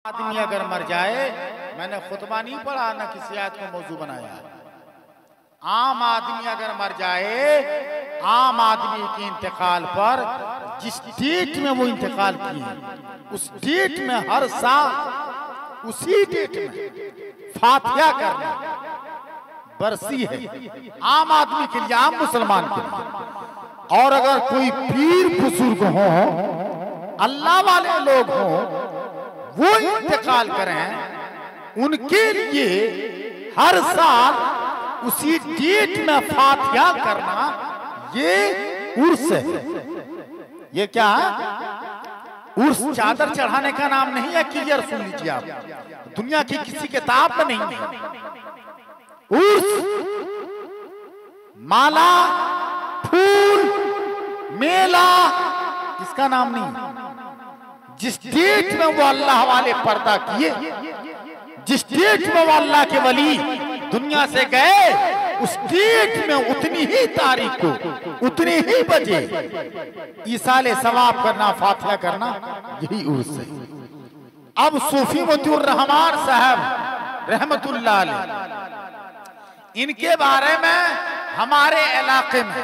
आदमी अगर मर जाए, मैंने खुतबा नहीं पढ़ा ना किसी आयत को मौजू बनाया। आम आदमी अगर मर जाए, आम आदमी के इंतकाल पर जिस डेट में वो इंतकाल किए उस डेट में हर साल उसी डेट में फातिहा करना बरसी है आम आदमी के लिए, आम मुसलमान के लिए। और अगर कोई पीर बुजुर्ग हो, अल्लाह वाले लोग हों, वो इंतकाल करें, उनके लिए हर साल उसी डेट में फातिहा करना ये उर्स है। ये क्या है? उर्स चादर चढ़ाने का नाम नहीं है। क्लियर सुन लीजिए आप, दुनिया की किसी किताब में नहीं है। उर्स माला, फूल, मेला, इसका नाम नहीं। जिस डेट में वो अल्लाह वाले पर्दा किए, जिस डेट में वो अल्लाह के वली दुनिया से गए, उस डेट में उतनी ही तारीख को उतने ही बजे ईसाले सवाब करना, फातिहा करना, यही उर्स है। अब सूफी मोतीउर रहमान साहब रहमतुल्लाह अलैह, इनके बारे में हमारे इलाके में,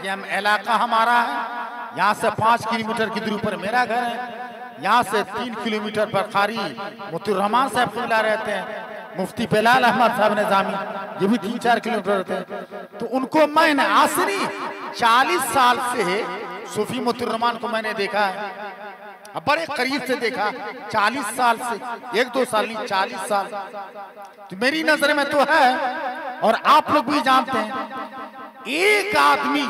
ये इलाका हमारा है, यहाँ से 5 किलोमीटर की दूरी पर मेरा घर है, यहाँ से 3 किलोमीटर पर कारी मोतीउर रहमान साहब किबला रहते हैं, मुफ्ती बेलाल अहमद साहब निजामी, ये भी 3-4 किलोमीटर रहते हैं। तो उनको मैंने आसरी 40 साल से सूफी मोतीउर रहमान को मैंने देखा है, अब बड़े करीब से देखा। 40 साल से, 1-2 साल नहीं, 40 साल तो मेरी नजर में तो है, और आप लोग भी जानते हैं। एक आदमी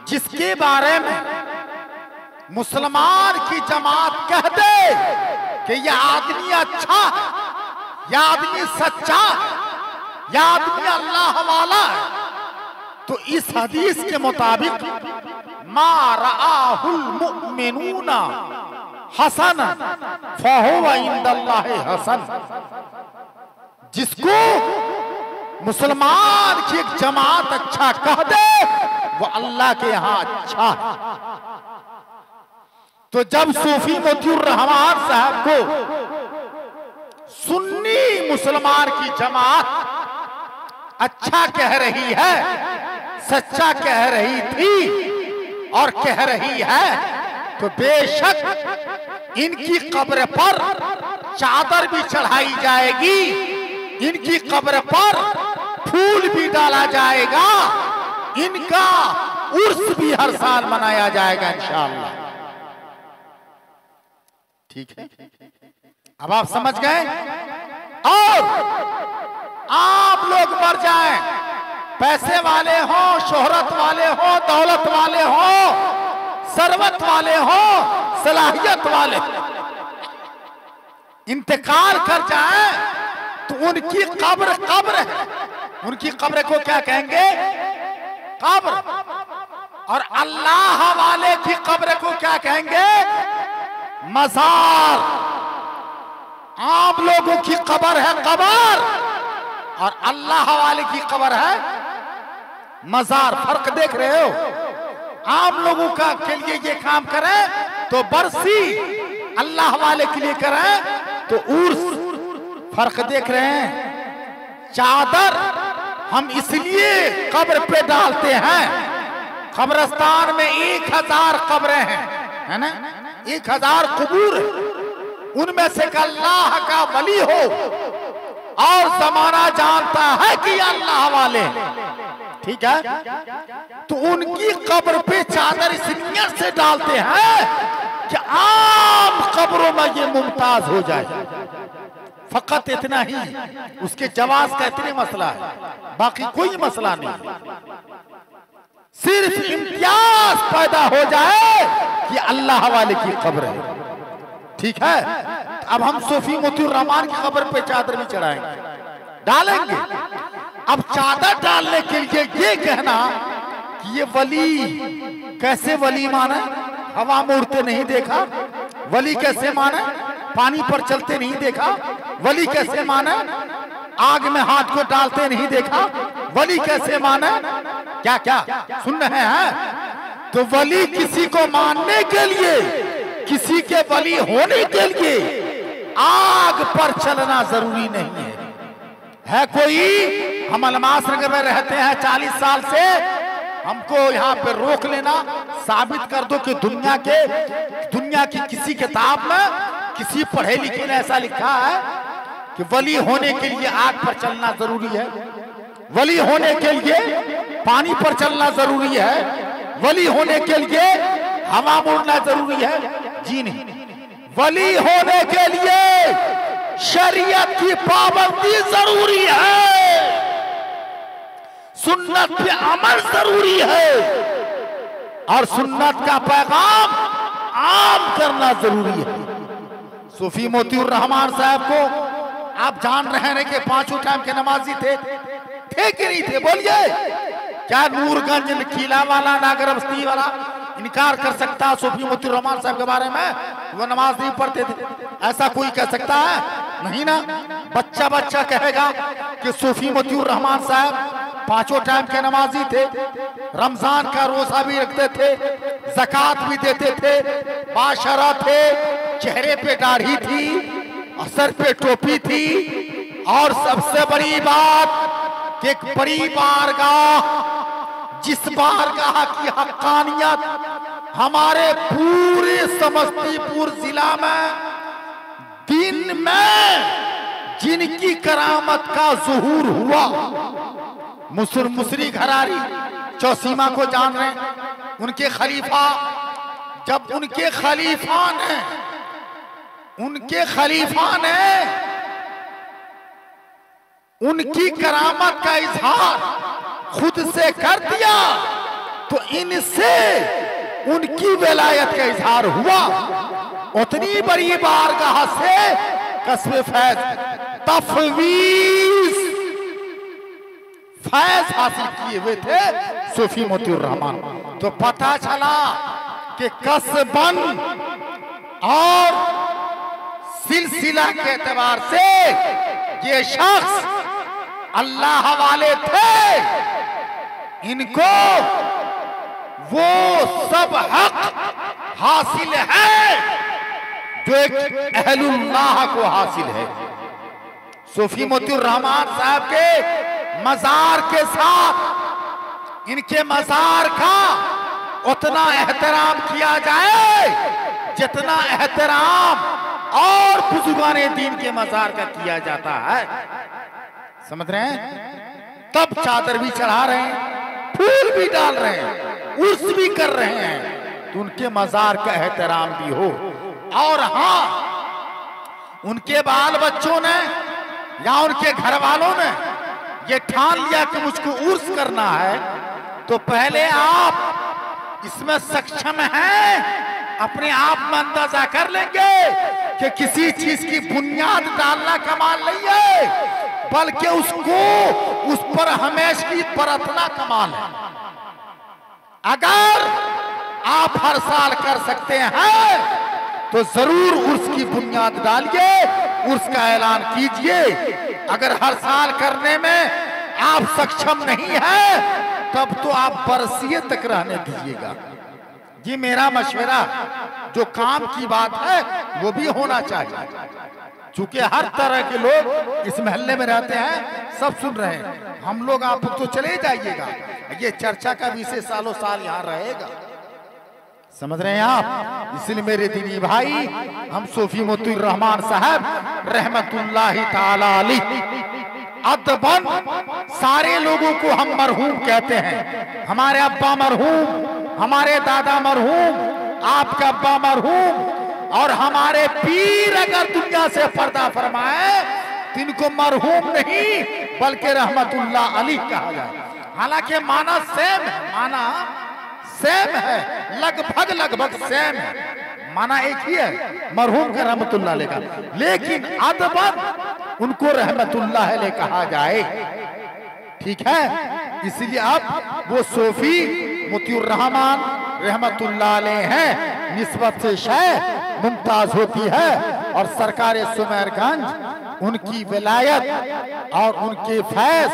जिसके बारे में मुसलमान की जमात कह दे कि यह आदमी अच्छा है, यह आदमी सच्चा है, यह आदमी अल्लाह वाला है, तो इस हदीस के मुताबिक मा रआहुल मुमिनूना हसन फहुवा इंदल्लाहि हसन। जिसको मुसलमान की एक जमात अच्छा कह दे, वो अल्लाह के यहां अच्छा है। तो जब सूफी मोतीउर रहमान साहब को सुन्नी मुसलमान की जमात अच्छा कह रही है, सच्चा कह रही थी और कह रही है, तो बेशक इनकी कब्र पर चादर भी चढ़ाई जाएगी, इनकी कब्र पर फूल भी डाला जाएगा, इनका उर्स भी हर साल मनाया जाएगा इंशाअल्लाह। ठीक है, अब आप समझ गए। और आप लोग मर जाएं, पैसे वाले हो, शोहरत वाले हो, दौलत वाले हो, सरवत वाले हो, सलाहियत वाले, इंतकाल कर जाएं, तो उनकी कब्र कब्र है। उनकी कब्र को क्या कहेंगे? कब्र। और अल्लाह वाले की कब्र को क्या कहेंगे? मजार। आम लोगों की कब्र है कब्र, और अल्लाह वाले की कब्र है मजार। फर्क देख रहे हो? आम लोगों का के लिए ये काम करें तो बरसी, अल्लाह वाले के लिए करें तो उर्स। फर्क देख रहे हैं? चादर हम इसलिए कब्र पे डालते हैं, कब्रिस्तान में 1000 कब्रें हैं, है ना, 1000 कबूर, उनमें से अल्लाह का वली हो और जमाना जानता है कि अल्लाह वाले, ठीक है, तो उनकी कब्र पे चादर इस नियत से डालते हैं कि आम कब्रों में ये मुमताज हो जाए। फकत इतना ही, उसके जवाज का इतने मसला है, बाकी कोई मसला नहीं। सिर्फ इम्तियाज पैदा हो जाए कि अल्लाह वाले की कब्र है, ठीक है। अब हम सूफी मोतीउर रहमान की कब्र पे चादर भी चढ़ाएंगे, डालेंगे। अब चादर डालने के लिए ये कहना कि ये वली, कैसे वली माने? हवा में उड़ते नहीं देखा। वली कैसे माने? पानी पर चलते नहीं देखा। वली कैसे माने? आग में हाथ को डालते नहीं देखा। वली कैसे माने? क्या क्या सुन रहे हैं? तो वली किसी को मानने के लिए, किसी के वली होने के लिए आग पर चलना जरूरी नहीं है कोई, हम अलमास नगर में रहते हैं 40 साल से, हमको यहाँ पे रोक लेना, साबित कर दो कि दुनिया की किसी किताब में किसी पढ़े लिखे ने ऐसा लिखा है कि वली होने के लिए आग पर चलना जरूरी है, वली होने के लिए पानी पर चलना जरूरी है, वली होने के लिए हवा में उड़ना जरूरी है? जी नहीं। वली होने के लिए शरीयत की पाबंदी जरूरी है, सुन्नत पे अमल जरूरी है, और सुन्नत का पैगाम आम करना जरूरी है। सूफी मोतीउर रहमान साहब को आप जान रहे हैं कि 5 टाइम के नमाजी थे कि नहीं थे? बोलिए, क्या नूरगंज किला वाला नागर बस्ती वाला इनकार कर सकता सूफी मोतीउर रहमान साहब के बारे में? वो नमाज नहीं पढ़ते थे, ऐसा कोई कह सकता है? नहीं ना। बच्चा कहेगा कि सूफी मोतीउर रहमान साहब 5 टाइम के नमाजी थे, रमजान का रोजा भी रखते थे, ज़कात भी देते थे, बाशरा थे, चेहरे पे दाढ़ी थी, सर पे टोपी थी, और सबसे बड़ी बात कि एक बड़ी बारगाह, जिस बारगाह की हक्कानियत हमारे पूरे समस्तीपुर जिला में दिन में जिनकी करामत का ज़ुहूर हुआ, मुसरी घरारी चौसीमा को जान रहे हैं, उनके खलीफा, जब उनके खलीफा ने उनकी करामत का इजहार खुद से कर दिया, तो इनसे उनकी विलायत का इजहार हुआ। उतनी बड़ी बारगाह से कस्बे फैज तफवीज फैज हासिल किए हुए थे सूफी मोतीउर रहमान। तो पता चला कि कसबन और सिलसिला के एतबार से ये शख्स अल्लाह वाले थे, इनको वो सब हक हासिल है जो एक अहलुल्लाह को हासिल है। सूफी मोतीउर रहमान साहब के मजार के साथ इनके मजार का उतना एहतराम किया जाए जितना एहतराम और बुजुर्गाने दीन के मजार का किया जाता है। समझ रहे हैं? तब चादर भी चढ़ा रहे हैं, फूल भी डाल रहे हैं, उर्स भी कर रहे हैं, तो उनके मजार का एहतराम भी हो। और हाँ, उनके बाल बच्चों ने या उनके घर वालों ने ये ठान लिया कि मुझको उर्स करना है, तो पहले आप इसमें सक्षम हैं, अपने आप में अंदाजा कर लेंगे कि किसी चीज की बुनियाद डालना कमाल नहीं है, बल्कि उसको उस पर हमेशा परतना कमाल है। अगर आप हर साल कर सकते हैं तो जरूर उर्स की बुनियाद डालिए, उर्स का ऐलान कीजिए। अगर हर साल करने में आप सक्षम नहीं है तब तो आप बरसिए तक रहने दीजिएगा। ये मेरा मशवरा, जो काम की बात है वो भी होना चाहिए, चूंकि हर तरह के लोग इस मोहल्ले में रहते हैं, सब सुन रहे हैं। हम लोग आप तो चले जाइएगा, ये चर्चा का विषय सालों साल यहाँ रहेगा। समझ रहे हैं आप? इसलिए मेरे दीनी भाई, हम सूफी मोतीउर रहमान साहब रहमतुल्लाहि ताला अलैह अदबन सारे लोगों को हम मरहूम कहते हैं। हमारे अब्बा मरहूम, हमारे दादा मरहूम, आपका अब्बा मरहूम, और हमारे पीर अगर दुनिया से पर्दा फरमाए तो इनको मरहूम नहीं बल्कि रहमतुल्लाह अलैह कहा जाए। हालांकि माना सेम है, माना सेम है, लगभग सेम है, माना एक ही है, मरहूम का रहमतुल्लाह अलैह का, लेकिन अदबन उनको रहमतुल्लाह अलैह कहा जाए। ठीक है? इसलिए अब वो सूफी मोतीउर रहमान रहमतुल्लाह अलैह हैं, निस्बत से शय मुमताज होती है, और सरकार सुमेरगंज उनकी विलायत और उनके फैज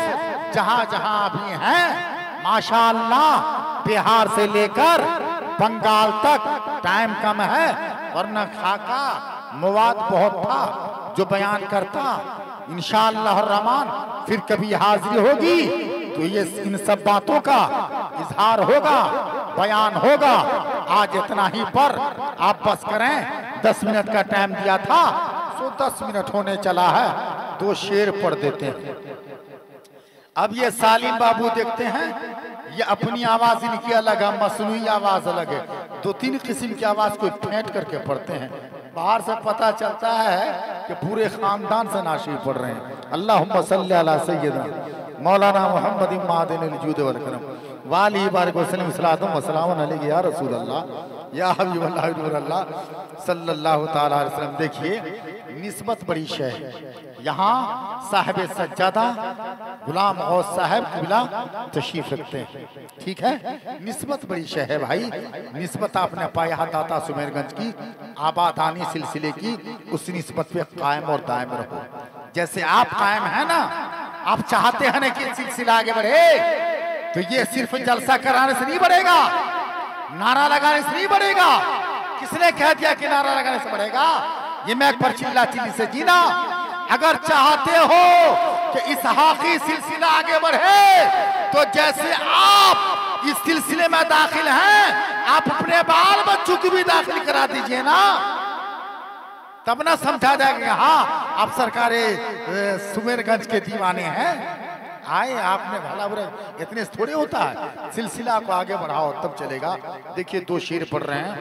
जहां जहां भी हैं, माशाअल्लाह, बिहार से लेकर बंगाल तक, टाइम कम है, वरना खाका मवाद बहुत था जो बयान करता। इंशाअल्लाह रहमान फिर कभी हाजिरी होगी तो ये इन सब बातों का इजहार होगा, बयान होगा। आज इतना ही पर आप बस करें, 10 मिनट का टाइम दिया था, सो 10 मिनट होने चला है, 2 शेर पढ़ देते हैं। अब ये सालिम बाबू देखते हैं, ये अपनी आवाज इनकी अलग है, मसनूई आवाज अलग है, 2-3 किस्म की आवाज को फेंट करके पढ़ते हैं। बाहर से पता चलता है कि पूरे खानदान से नाशी पढ़ रहे हैं। अल्लाहुम्मा सल्ली अला सय्यदना मौलाना मोहम्मद मादिनिल जूद वल करम वाली बारिक वसल्लम सलातुम व सलामुन अलैहि या रसूल अल्लाह या हबीबल्लाह अल्लाह सल्लल्लाहु तआला अलैहि वसल्लम। देखिए निस्बत बड़ी शय है। यहाँ साहिब सज्जादा गुलाम गौस साहब किबला तशरीफ रखते हैं, ठीक है। निस्बत बड़ी शय है भाई, निस्बत आपने पाया दाता सुमेरगंज की आबादानी सिलसिले की, उस निस्बत पे कायम और दायम रहो। जैसे आप कायम है ना, आप चाहते हैं ना कि सिलसिला आगे बढ़े, तो ये सिर्फ जलसा कराने से नहीं बढ़ेगा, नारा लगाने से नहीं बढ़ेगा। किसने कह दिया कि नारा लगाने से बढ़ेगा? ये मैं पर चिल्ला चिल्ली से जीना। अगर चाहते हो कि इस हाकी सिलसिला आगे बढ़े, तो जैसे आप इस सिलसिले में दाखिल हैं, आप अपने बाल बच्चों को भी दाखिल करा दीजिए ना, तब ना समझा जाएगा हाँ आप सरकारे सुमेरगंज के दीवाने हैं। आए आपने भला बुरा इतने थोड़े होता है, सिलसिला को आगे बढ़ाओ तब चलेगा। देखिए 2 शेर पढ़ रहे हैं।